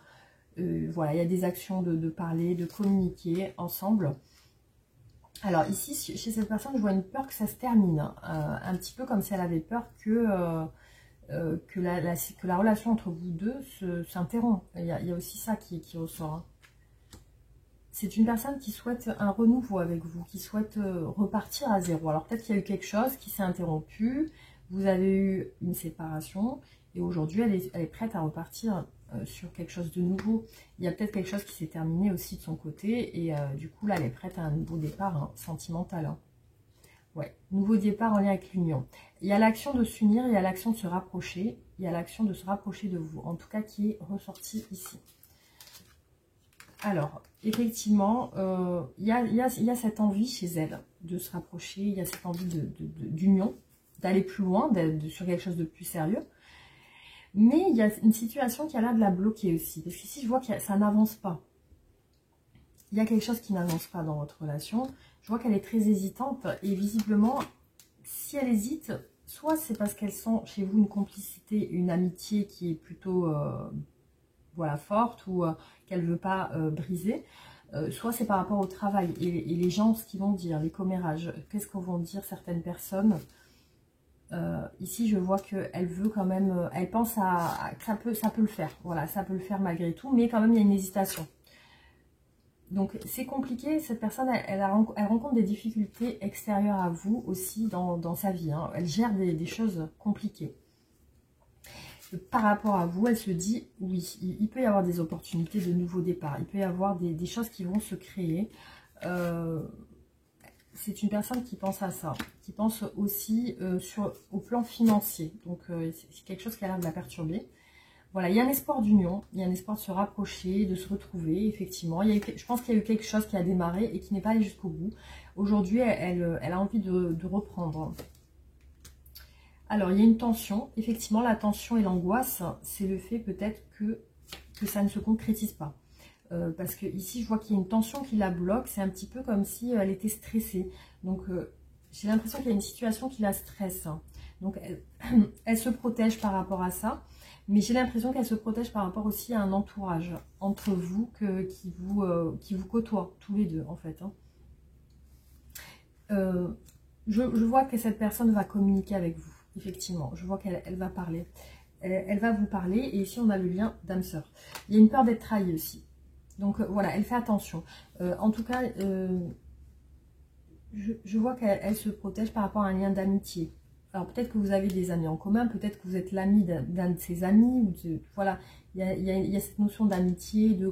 Voilà, il y a des actions de parler, de communiquer ensemble. Alors ici, chez cette personne, je vois une peur que ça se termine. Un petit peu comme si elle avait peur que la relation entre vous deux s'interrompt. Il y a aussi ça qui ressort. Hein. C'est une personne qui souhaite un renouveau avec vous, qui souhaite repartir à zéro. Alors peut-être qu'il y a eu quelque chose qui s'est interrompu, vous avez eu une séparation, et aujourd'hui elle est prête à repartir sur quelque chose de nouveau. Il y a peut-être quelque chose qui s'est terminé aussi de son côté, et du coup là elle est prête à un nouveau départ hein, sentimental. Hein. Ouais, nouveau départ en lien avec l'union. Il y a l'action de s'unir, il y a l'action de se rapprocher, il y a l'action de se rapprocher de vous, en tout cas qui est ressortie ici. Alors, effectivement, il y a cette envie chez elle de se rapprocher, il y a cette envie d'union, d'aller plus loin, sur quelque chose de plus sérieux. Mais il y a une situation qui a l'air de la bloquer aussi. Parce qu'ici, je vois que ça n'avance pas. Il y a quelque chose qui n'avance pas dans votre relation. Je vois qu'elle est très hésitante. Et visiblement, si elle hésite, soit c'est parce qu'elles sont chez vous une complicité, une amitié qui est plutôt voilà, forte ou qu'elle ne veut pas briser. Soit c'est par rapport au travail. Et les gens, ce qu'ils vont dire, les commérages, qu'est-ce qu'on vont dire certaines personnes. Ici, je vois qu'elle veut quand même, elle pense que ça peut le faire. Voilà, ça peut le faire malgré tout, mais quand même, il y a une hésitation. Donc, c'est compliqué. Cette personne, elle rencontre des difficultés extérieures à vous aussi dans sa vie. Hein. Elle gère des choses compliquées. Par rapport à vous, elle se dit, oui, il peut y avoir des opportunités de nouveaux départs. Il peut y avoir des choses qui vont se créer. C'est une personne qui pense à ça, qui pense aussi au plan financier. Donc, c'est quelque chose qui a l'air de la perturber. Voilà, il y a un espoir d'union, il y a un espoir de se rapprocher, de se retrouver, effectivement. Je pense qu'il y a eu quelque chose qui a démarré et qui n'est pas allé jusqu'au bout. Aujourd'hui, elle a envie de reprendre. Alors, il y a une tension. Effectivement, la tension et l'angoisse, c'est le fait peut-être que ça ne se concrétise pas. Parce que ici, je vois qu'il y a une tension qui la bloque. C'est un petit peu comme si elle était stressée. Donc, j'ai l'impression qu'il y a une situation qui la stresse. Donc, elle se protège par rapport à ça. Mais j'ai l'impression qu'elle se protège par rapport aussi à un entourage entre vous qui vous côtoie, tous les deux, en fait. Hein. Je vois que cette personne va communiquer avec vous, effectivement. Je vois qu'elle va parler. Elle va vous parler. Et ici, on a le lien d'âme-sœur. Il y a une peur d'être trahie aussi. Donc voilà, elle fait attention. En tout cas, je vois qu'elle se protège par rapport à un lien d'amitié. Alors peut-être que vous avez des amis en commun, peut-être que vous êtes l'ami d'un de ses amis. Voilà, il y a cette notion d'amitié, de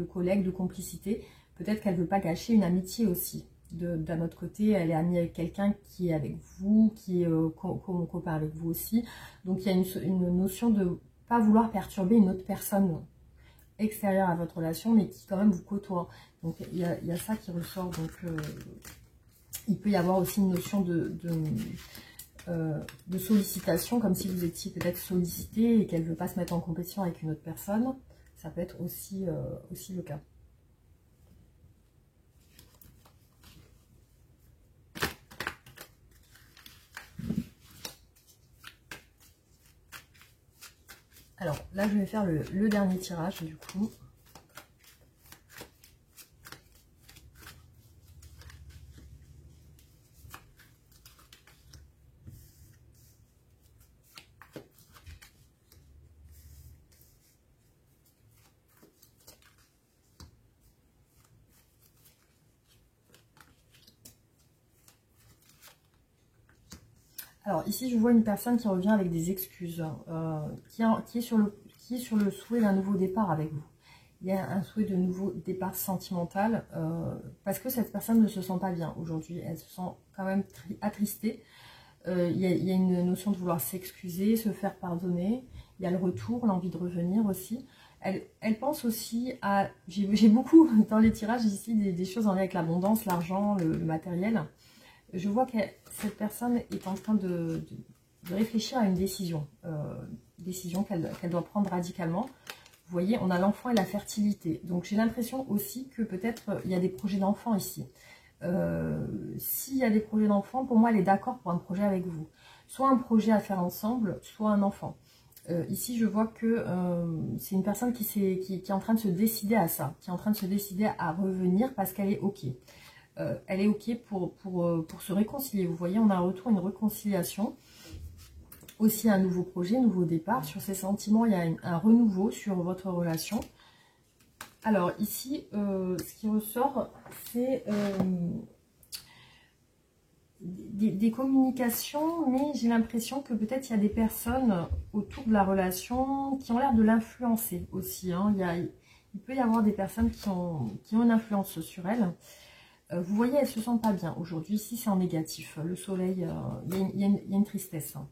collègue, de complicité. Peut-être qu'elle ne veut pas gâcher une amitié aussi. D'un autre côté, elle est amie avec quelqu'un qui est avec vous, qui est comme copain avec vous aussi. Donc il y a une notion de ne pas vouloir perturber une autre personne extérieur à votre relation, mais qui quand même vous côtoie. Donc il y a ça qui ressort. Donc il peut y avoir aussi une notion de sollicitation, comme si vous étiez peut-être sollicité et qu'elle ne veut pas se mettre en compétition avec une autre personne. Ça peut être aussi le cas. Alors là, je vais faire le dernier tirage du coup. Alors ici, je vois une personne qui revient avec des excuses, qui est sur le souhait d'un nouveau départ avec vous. il y a un souhait de nouveau départ sentimental, parce que cette personne ne se sent pas bien aujourd'hui, elle se sent quand même attristée. Il y a une notion de vouloir s'excuser, se faire pardonner, il y a le retour, l'envie de revenir aussi. Elle pense aussi à... J'ai beaucoup dans les tirages ici des choses en lien avec l'abondance, l'argent, le matériel. Je vois que cette personne est en train de réfléchir à une décision, décision qu'elle doit prendre radicalement. Vous voyez, on a l'enfant et la fertilité. Donc j'ai l'impression aussi que peut-être il y a des projets d'enfants ici. S'il y a des projets d'enfants, pour moi, elle est d'accord pour un projet avec vous. Soit un projet à faire ensemble, soit un enfant. Ici, je vois que c'est une personne qui est en train de se décider à ça, qui est en train de se décider à revenir parce qu'elle est OK. Elle est OK pour se réconcilier. Vous voyez, on a un retour, une réconciliation. Aussi un nouveau projet, nouveau départ. Sur ces sentiments, il y a un renouveau sur votre relation. Alors ici, ce qui ressort, c'est des communications, mais j'ai l'impression que peut-être il y a des personnes autour de la relation qui ont l'air de l'influencer aussi. Hein. Il peut y avoir des personnes qui ont une influence sur elle. Vous voyez, elle ne se sent pas bien aujourd'hui. Ici, c'est en négatif. Le soleil, il y a une tristesse. Hein.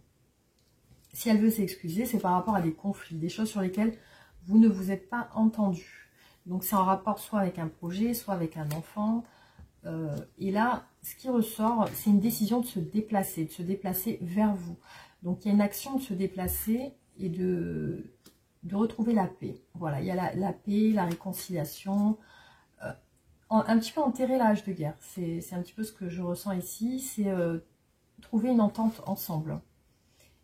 Si elle veut s'excuser, c'est par rapport à des conflits, des choses sur lesquelles vous ne vous êtes pas entendu. Donc c'est en rapport soit avec un projet, soit avec un enfant. Et là, ce qui ressort, c'est une décision de se déplacer vers vous. Donc il y a une action de se déplacer et de retrouver la paix. Voilà, il y a la paix, la réconciliation. Un petit peu enterrer l'âge de guerre. C'est un petit peu ce que je ressens ici. C'est trouver une entente ensemble.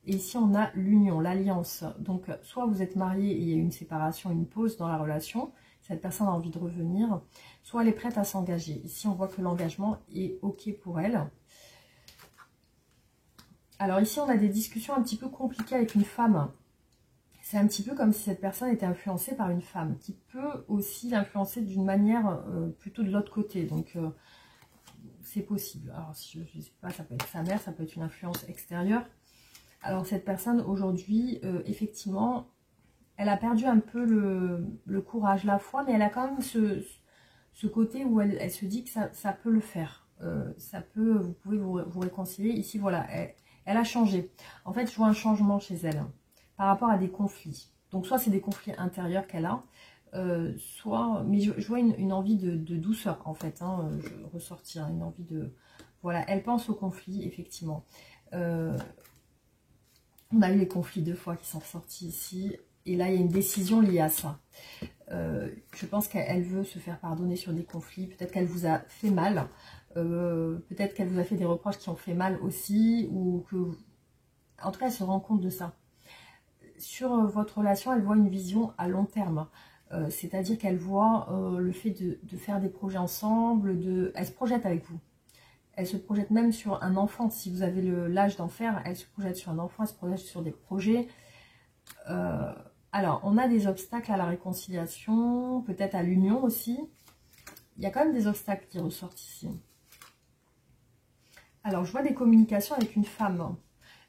Et ici, on a l'union, l'alliance. Donc, soit vous êtes marié et il y a une séparation, une pause dans la relation. Cette personne a envie de revenir. Soit elle est prête à s'engager. Ici, on voit que l'engagement est OK pour elle. Alors ici, on a des discussions un petit peu compliquées avec une femme. C'est un petit peu comme si cette personne était influencée par une femme, qui peut aussi l'influencer d'une manière plutôt de l'autre côté. Donc, c'est possible. Alors, je ne sais pas, ça peut être sa mère, ça peut être une influence extérieure. Alors cette personne aujourd'hui, effectivement, elle a perdu un peu le courage, la foi, mais elle a quand même ce côté où elle se dit que ça peut le faire. Ça peut, vous pouvez vous réconcilier. Ici, voilà, elle a changé. En fait, je vois un changement chez elle par rapport à des conflits. Donc soit c'est des conflits intérieurs qu'elle a, soit, mais je vois une envie de douceur en fait. Hein, je ressortir une envie de, voilà, elle pense aux conflits effectivement. On a eu les conflits 2 fois qui sont ressortis ici. Et là, il y a une décision liée à ça. Je pense qu'elle veut se faire pardonner sur des conflits. Peut-être qu'elle vous a fait mal. Peut-être qu'elle vous a fait des reproches qui ont fait mal aussi. Ou que, en tout cas, elle se rend compte de ça. Sur votre relation, elle voit une vision à long terme. C'est-à-dire qu'elle voit le fait de faire des projets ensemble. Elle se projette avec vous. Elle se projette même sur un enfant. Si vous avez l'âge d'en faire, elle se projette sur un enfant, elle se projette sur des projets. Alors, on a des obstacles à la réconciliation, peut-être à l'union aussi. Il y a quand même des obstacles qui ressortent ici. Alors, je vois des communications avec une femme.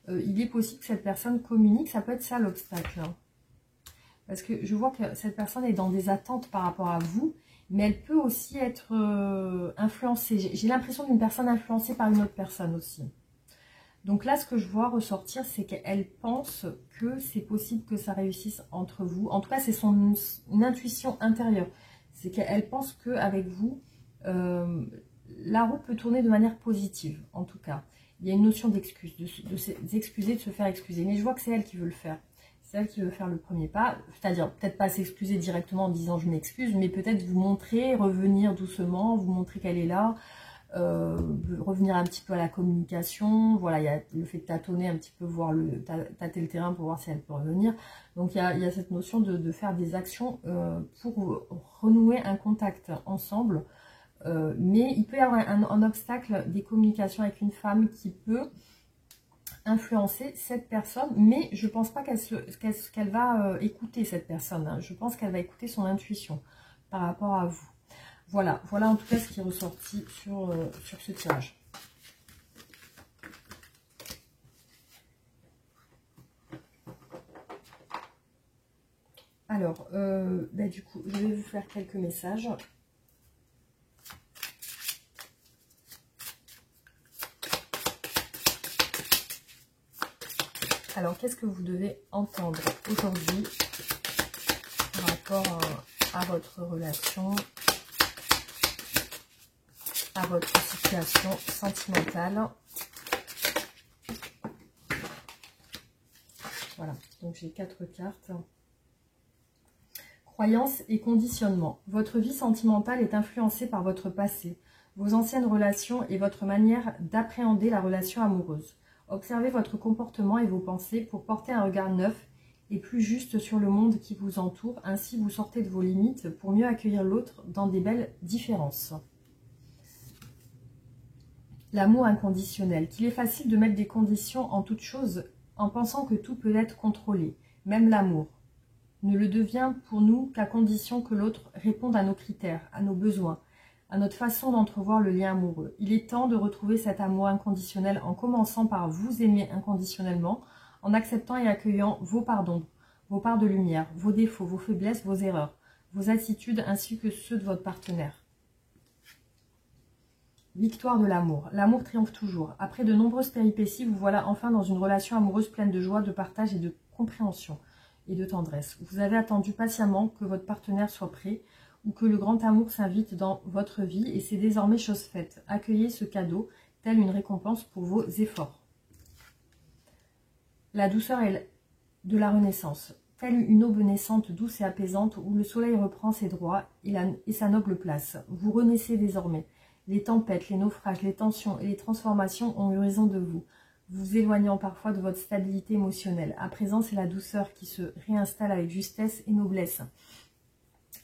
Il est possible que cette personne communique, ça peut être ça l'obstacle. Parce que je vois que cette personne est dans des attentes par rapport à vous, mais elle peut aussi être influencée. J'ai l'impression d'une personne influencée par une autre personne aussi. Donc là, ce que je vois ressortir, c'est qu'elle pense que c'est possible que ça réussisse entre vous. En tout cas, c'est une intuition intérieure. C'est qu'elle pense qu'avec vous, la roue peut tourner de manière positive, en tout cas. Il y a une notion d'excuse, de s'excuser, de se faire excuser. Mais je vois que c'est elle qui veut le faire. C'est elle qui veut faire le premier pas. C'est-à-dire, peut-être pas s'excuser directement en disant « je m'excuse », mais peut-être vous montrer, revenir doucement, vous montrer qu'elle est là. Revenir un petit peu à la communication, voilà, il y a le fait de tâtonner un petit peu, voir tâter le terrain pour voir si elle peut revenir. Donc il y a cette notion de faire des actions pour renouer un contact ensemble, mais il peut y avoir un obstacle des communications avec une femme qui peut influencer cette personne, mais je pense pas qu'elle va écouter cette personne, hein. Je pense qu'elle va écouter son intuition par rapport à vous. Voilà en tout cas ce qui est ressorti sur ce tirage. Alors, du coup, je vais vous faire quelques messages. Alors, qu'est-ce que vous devez entendre aujourd'hui par rapport à votre relation, à votre situation sentimentale? Voilà, donc j'ai 4 cartes. Croyances et conditionnement. Votre vie sentimentale est influencée par votre passé, vos anciennes relations et votre manière d'appréhender la relation amoureuse. Observez votre comportement et vos pensées pour porter un regard neuf et plus juste sur le monde qui vous entoure. Ainsi, vous sortez de vos limites pour mieux accueillir l'autre dans des belles différences. L'amour inconditionnel. Qu'il est facile de mettre des conditions en toute chose en pensant que tout peut être contrôlé, même l'amour. Ne le devient pour nous qu'à condition que l'autre réponde à nos critères, à nos besoins, à notre façon d'entrevoir le lien amoureux. Il est temps de retrouver cet amour inconditionnel en commençant par vous aimer inconditionnellement, en acceptant et accueillant vos parts d'ombre, vos parts de lumière, vos défauts, vos faiblesses, vos erreurs, vos attitudes ainsi que ceux de votre partenaire. Victoire de l'amour. L'amour triomphe toujours. Après de nombreuses péripéties, vous voilà enfin dans une relation amoureuse pleine de joie, de partage et de compréhension et de tendresse. Vous avez attendu patiemment que votre partenaire soit prêt ou que le grand amour s'invite dans votre vie et c'est désormais chose faite. Accueillez ce cadeau, telle une récompense pour vos efforts. La douceur de la renaissance. Telle une aube naissante, douce et apaisante, où le soleil reprend ses droits et sa noble place. Vous renaissez désormais. Les tempêtes, les naufrages, les tensions et les transformations ont eu raison de vous, vous éloignant parfois de votre stabilité émotionnelle. À présent, c'est la douceur qui se réinstalle avec justesse et noblesse.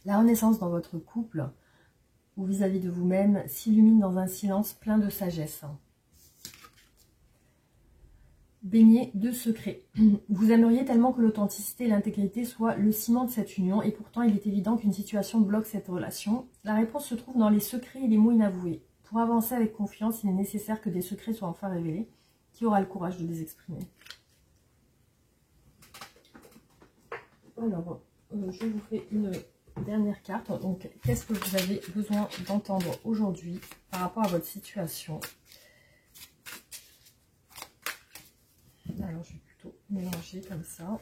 La renaissance dans votre couple ou vis-à-vis de vous-même s'illumine dans un silence plein de sagesse. Baigné de secrets. Vous aimeriez tellement que l'authenticité et l'intégrité soient le ciment de cette union et pourtant il est évident qu'une situation bloque cette relation. La réponse se trouve dans les secrets et les mots inavoués. Pour avancer avec confiance, il est nécessaire que des secrets soient enfin révélés. Qui aura le courage de les exprimer? Alors, je vous fais une dernière carte. Donc, qu'est-ce que vous avez besoin d'entendre aujourd'hui par rapport à votre situation? Alors, je vais plutôt mélanger comme ça.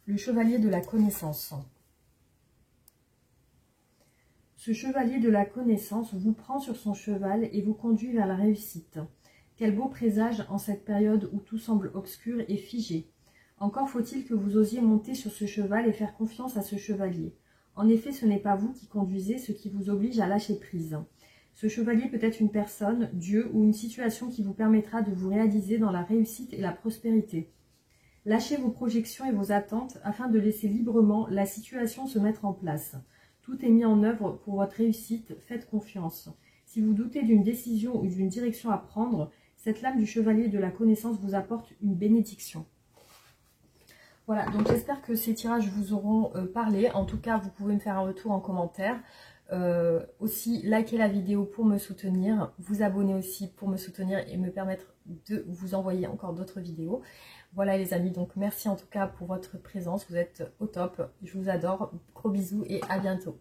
Le chevalier de la connaissance. Ce chevalier de la connaissance vous prend sur son cheval et vous conduit vers la réussite. Quel beau présage en cette période où tout semble obscur et figé. Encore faut-il que vous osiez monter sur ce cheval et faire confiance à ce chevalier. En effet, ce n'est pas vous qui conduisez, ce qui vous oblige à lâcher prise. Ce chevalier peut être une personne, Dieu ou une situation qui vous permettra de vous réaliser dans la réussite et la prospérité. Lâchez vos projections et vos attentes afin de laisser librement la situation se mettre en place. Tout est mis en œuvre pour votre réussite, faites confiance. Si vous doutez d'une décision ou d'une direction à prendre, cette lame du chevalier de la connaissance vous apporte une bénédiction. Voilà, donc j'espère que ces tirages vous auront parlé. En tout cas, vous pouvez me faire un retour en commentaire. Aussi, likez la vidéo pour me soutenir, vous abonner aussi pour me soutenir et me permettre de vous envoyer encore d'autres vidéos. Voilà les amis, donc merci en tout cas pour votre présence, vous êtes au top, je vous adore, gros bisous et à bientôt.